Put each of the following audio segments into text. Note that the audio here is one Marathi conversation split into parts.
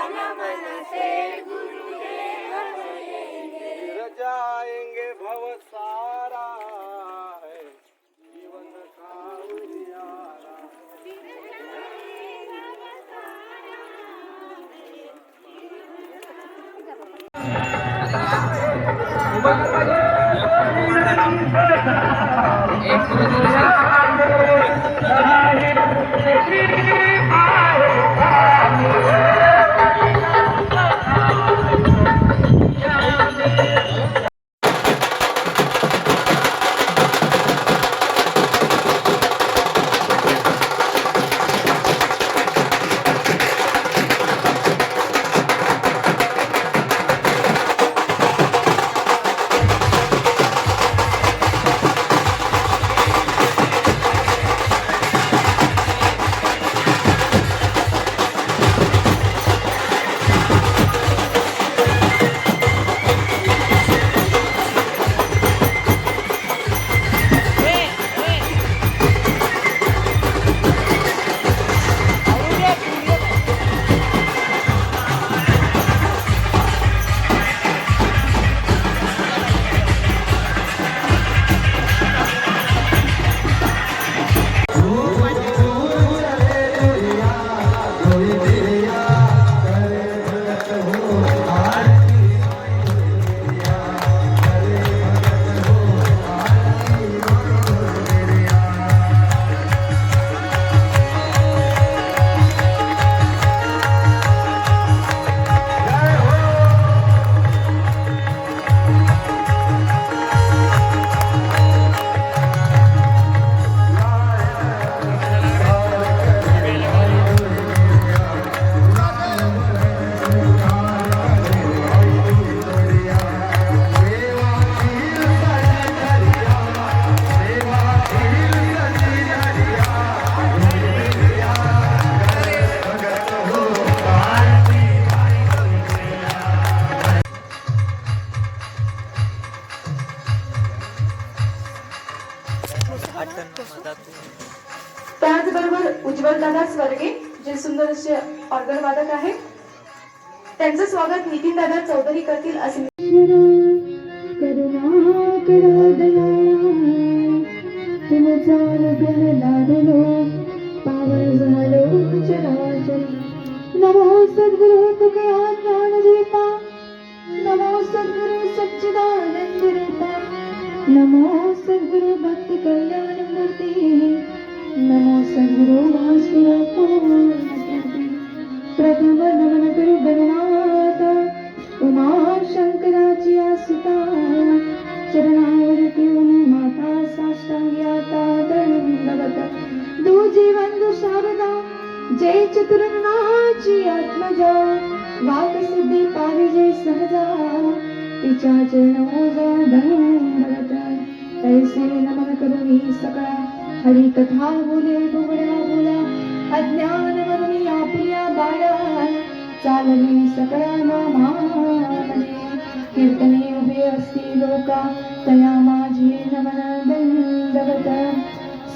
फिर जाएंगे भव सारा है जीवन का उजियारा। त्याचबरोबर उज्ज्वल दादा स्वर्गे जे सुंदर असे ऑर्गन वादक आहेत, त्यांचं स्वागत नितीन दादा चौधरी करतील असे. नमो सद्गुरु तुकया ज्ञान देता, नमो सद्गुरु सच्चिदानंद रूपा, नमो सद्गुरु भक्ति कल्याण मूर्ति, नमो सद्गुरु वासुदेव. प्रथम नमन करू गणनाथ उमा शंकराची आसिता, चरणावर ठेवून माता साष्टांगी आता दंडवत. दुजी वंदू शारदा जय चतुर्नाची आत्मजा, वाक सिद्धी पाविजे सहजा, तिच्या चरणोजा दंडवत. ऐसे नमन करू मी सकळा, हरी कथा बोले बुगड्या बोला, अज्ञान म्हणून आपुल्या बाळा, चालली सकळा नामामध्ये. कीर्तने उभे असती लोका, तया माझी नमन दंडवत.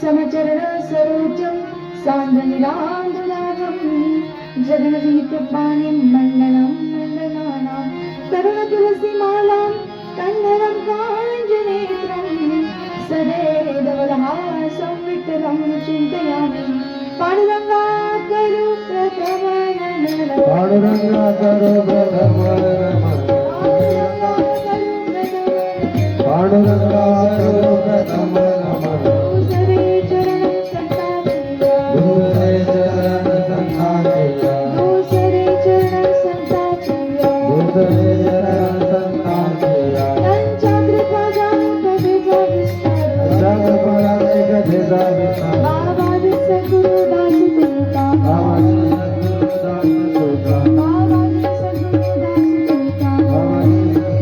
समचरण सरोजम सांदनिरांदुलाभम, जगनगीत पाणी मंडलम मंडलानां, तरुण तुलसी मालां कंधरं काञ्जनेत्रं, सदैवलहासं विठ्ठलं चिन्तयामि. पांडुरंगा करू प्रथम नमन, पांडुरंगा करो प्रथम नमन, पांडुरंगा करो प्रथम नमन. दूसरे चरण संतांचे, दूसरे चरण संतांचे, दूसरे चरण संतांचे, दूसरे चरण संतांचे. त्यांच्या कृपा जाणून कधीचा विस्तार, जगपराचे कधीचा विस्तार. बाबाजी सद्गुरु दास तुका, बाबाजी सद्गुरु दास तुका, बाबाजी सद्गुरु दास तुका. बाबाजी सद्गुरु दास तुका.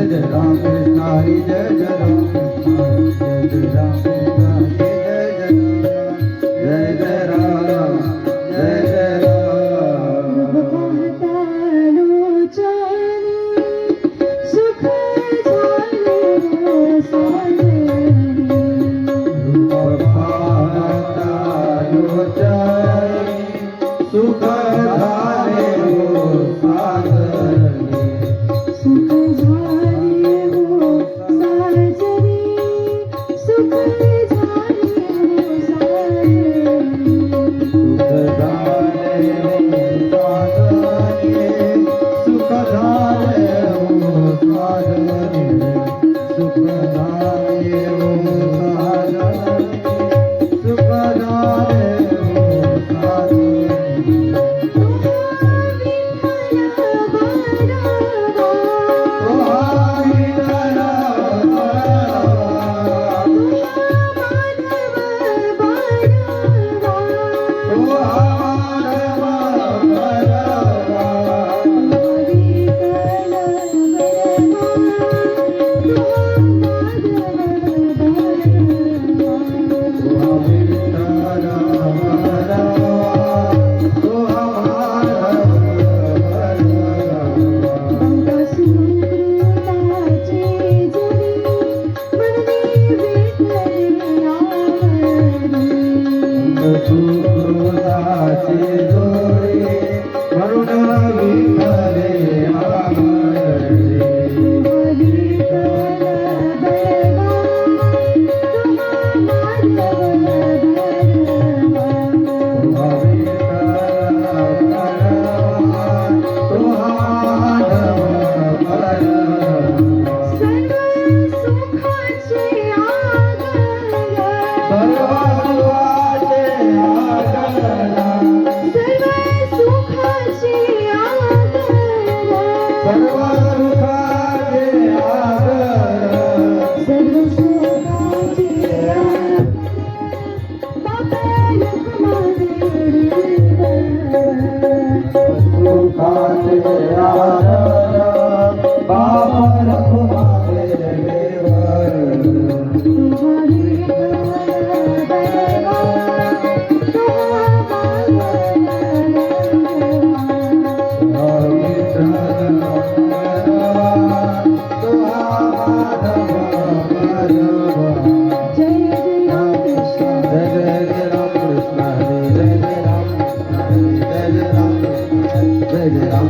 जय राम कृष्ण हरी जय जय राम कृष्ण हरी जय जय राम कृष्ण हरी जय जय राम जय जय राम पाहता लोचनी सुख झाले हो साजनी रूप पाहता लोचनी सुख झाले हो साजनी सुख झाले हो साजनी सुख झाले हो साजनी सुख झाले हो साजनी सुख झाले हो साजनी सुख झाले हो साजनी सुख झाले हो साजनी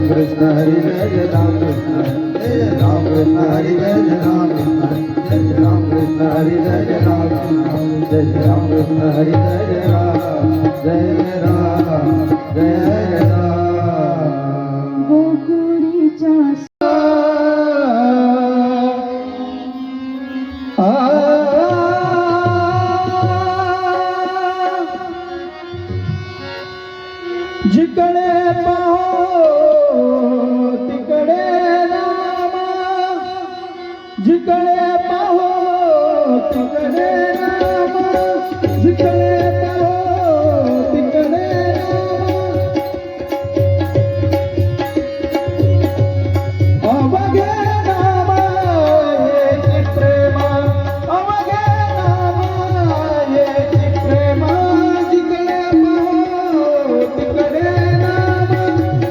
कृष्ण हरि जय जय राम कृष्ण जय जय राम कृष्ण हरि जय जय राम कृष्ण जय जय राम कृष्ण हरि जय जय राम कृष्ण जय जय राम कृष्ण हरि जय जय राम जय जय राम जय राम गोकुळीच्या जिकडे पाहो तिकडे राम जिकडे पाहो तिकडे राम जिकडे पाहो तिकडे राम अवघे नाम येची प्रेम अवघे नाम येची प्रेम जिकडे पाहो तिकडे राम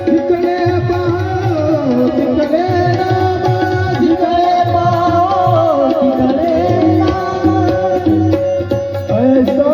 जिकडे पाहो तिकडे राम जिकडे पाहो तिकडे राम ऐसा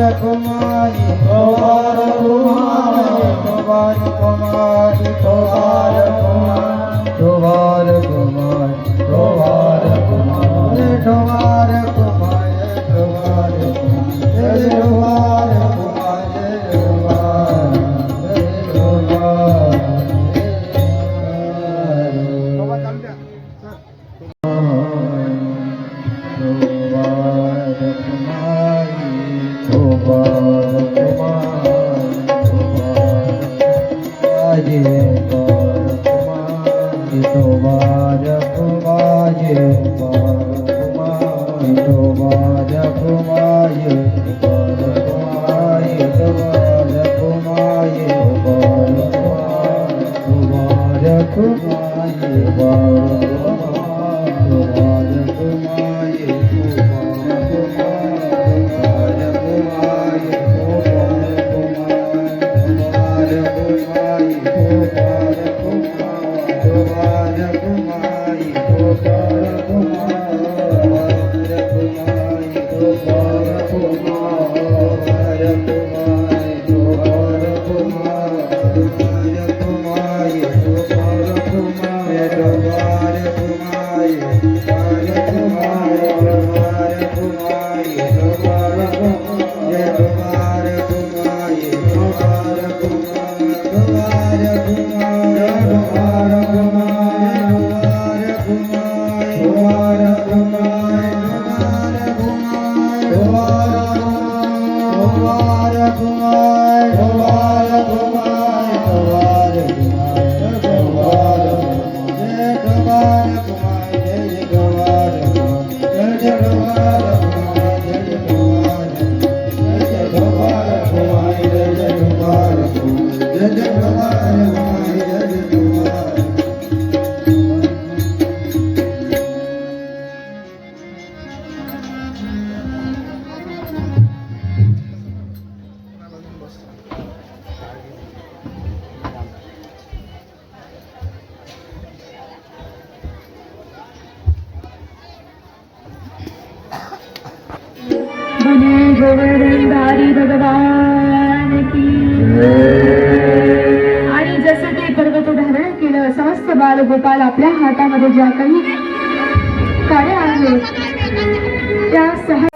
कुमारी ठोबार कुमारी ठोबार कुमारी ठोबार कुमारी ठोबार कुमारी ठोबार कुमारी ठोबार कुमारी ठोबार कुमारी ठोबार गोवर्धनधारी भगवान की आणि जसं ते पर्वत धारण केलं समस्त बालगोपाल आपल्या हातामध्ये ज्या काही काड्या आहेत त्या सह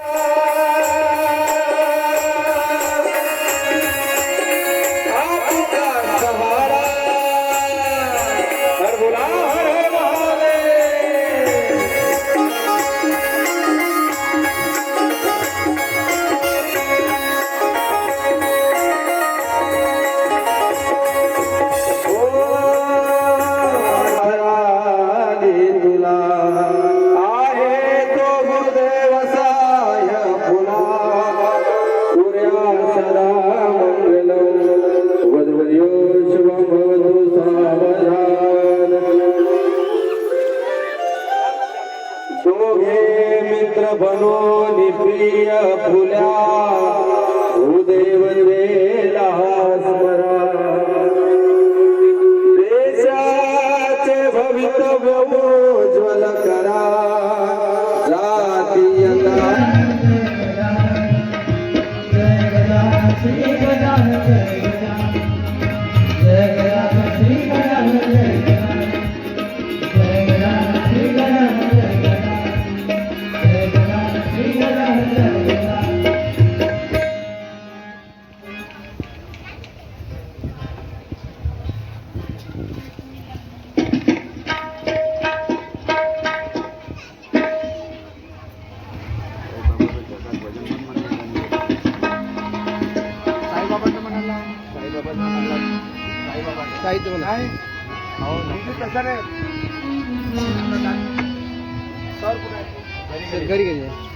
बनून प्रिय फुल्या भूदेव देला स्मरा देशाचे भवितव्य उज्ज्वल करा जातीयता साहित्य घरी घरी